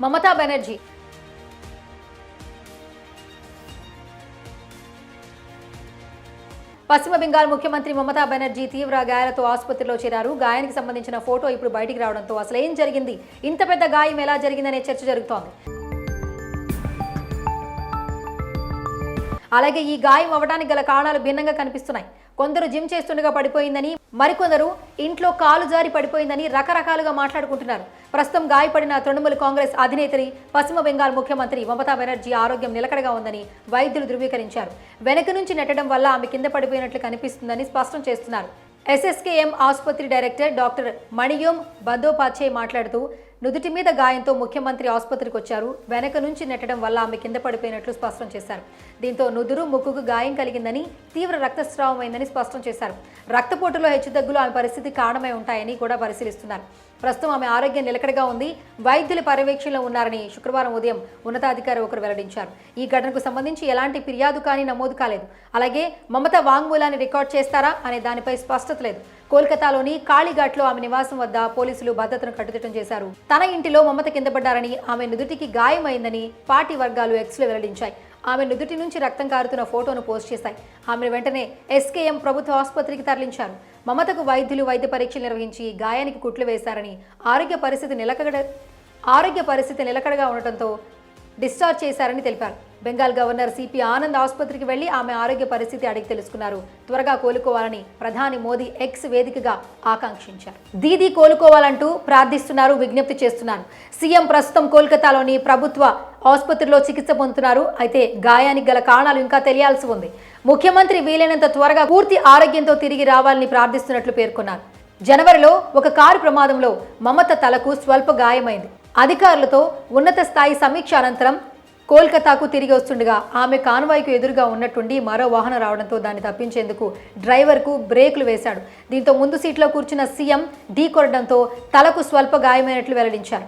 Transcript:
మమతా బెనర్జీ పశ్చిమ బెంగాల్ ముఖ్యమంత్రి మమతా బెనర్జీ తీవ్ర గాయాలతో ఆసుపత్రిలో చేరారు. గాయానికి సంబంధించిన ఫోటో ఇప్పుడు బయటికి రావడంతో అసలు ఏం జరిగింది, ఇంత పెద్ద గాయం ఎలా జరిగిందనే చర్చ జరుగుతోంది. అలాగే ఈ గాయం అవ్వడానికి గల కారణాలు భిన్నంగా కనిపిస్తున్నాయి. కొందరు జిమ్ చేస్తుండగా పడిపోయిందని, మరికొందరు ఇంట్లో కాలు జారి పడిపోయిందని రకరకాలుగా మాట్లాడుకుంటున్నారు. ప్రస్తుతం గాయపడిన తృణమూల్ కాంగ్రెస్ అధినేత్రి పశ్చిమ బెంగాల్ ముఖ్యమంత్రి మమతా బెనర్జీ ఆరోగ్యం నిలకడగా ఉందని వైద్యులు ధృవీకరించారు. వెనక నుంచి నెట్టడం వల్ల ఆమె కింద పడిపోయినట్లు కనిపిస్తుందని స్పష్టం చేస్తున్నారు. ఎస్ఎస్కేఎం ఆసుపత్రి డైరెక్టర్ డాక్టర్ మణియోమ్ బందోపాధ్యాయ్ మాట్లాడుతూ, నుదుటి మీద గాయంతో ముఖ్యమంత్రి ఆసుపత్రికి వచ్చారు. వెనక నుంచి నెట్టడం వల్ల ఆమె కింద పడిపోయినట్లు స్పష్టం చేశారు. దీంతో నుదురు, ముక్కుకు గాయం కలిగిందని, తీవ్ర రక్తస్రావమైందని స్పష్టం చేశారు. రక్తపోటులో హెచ్చుతగ్గులు ఆమె పరిస్థితి కారణమై ఉంటాయని కూడా పరిశీలిస్తున్నారు. ప్రస్తుతం ఆమె ఆరోగ్యం నిలకడగా ఉంది, వైద్యుల పర్యవేక్షణలో ఉన్నారని శుక్రవారం ఉదయం ఉన్నతాధికారి ఒకరు వెల్లడించారు. ఈ ఘటనకు సంబంధించి ఎలాంటి ఫిర్యాదు కానీ నమోదు కాలేదు. అలాగే మమత వాంగ్మూలాన్ని రికార్డ్ చేస్తారా అనే దానిపై స్పష్టత లేదు. కోల్కతాలోని కాళీఘాట్లో ఆమె నివాసం వద్ద పోలీసులు భద్రతను కట్టుదిట్టం చేశారు. తన ఇంటిలో మమత కింద పడ్డారని, ఆమె నుదుటికి గాయమైందని పార్టీ వర్గాలు ఎక్స్లో వెల్లడించాయి. ఆమె నుదుటి నుంచి రక్తం కారుతున్న ఫోటోను పోస్ట్ చేశాయి. ఆమెను వెంటనే ఎస్కేఎం ప్రభుత్వ ఆసుపత్రికి తరలించారు. మమతకు వైద్యులు వైద్య పరీక్షలు నిర్వహించి గాయానికి కుట్లు వేశారని, ఆరోగ్య పరిస్థితి నిలకడగా ఉండటంతో డిశ్చార్జ్ చేశారని తెలిపారు. బెంగాల్ గవర్నర్ సిపి ఆనంద్ ఆసుపత్రికి వెళ్లి ఆమె ఆరోగ్య పరిస్థితి అడిగి తెలుసుకున్నారు. త్వరగా కోలుకోవాలని ప్రధాని మోదీ ఎక్స్ వేదికగా ఆకాంక్షించారు. దీదీ కోలుకోవాలంటూ ప్రార్థిస్తున్నారు, విజ్ఞప్తి చేస్తున్నారు. సీఎం ప్రస్తుతం కోల్కతాలోని ప్రభుత్వ ఆసుపత్రిలో చికిత్స పొందుతున్నారు. అయితే గాయానికి గల కారణాలు ఇంకా తెలియాల్సి ఉంది. ముఖ్యమంత్రి వీలైనంత త్వరగా పూర్తి ఆరోగ్యంతో తిరిగి రావాలని ప్రార్థిస్తున్నట్లు పేర్కొన్నారు. జనవరిలో ఒక కారు ప్రమాదంలో మమత తలకు స్వల్ప గాయమైంది. అధికారులతో ఉన్నత స్థాయి సమీక్ష అనంతరం కోల్కతాకు తిరిగి వస్తుండగా ఆమె కాన్వాయ్కు ఎదురుగా ఉన్నట్టుండి మరో వాహనం రావడంతో దాన్ని తప్పించేందుకు డ్రైవర్కు బ్రేకులు వేశాడు. దీంతో ముందు సీట్లో కూర్చున్న సీఎం ఢీ కొట్టడంతో తలకు స్వల్ప గాయమైనట్లు వెల్లడించారు.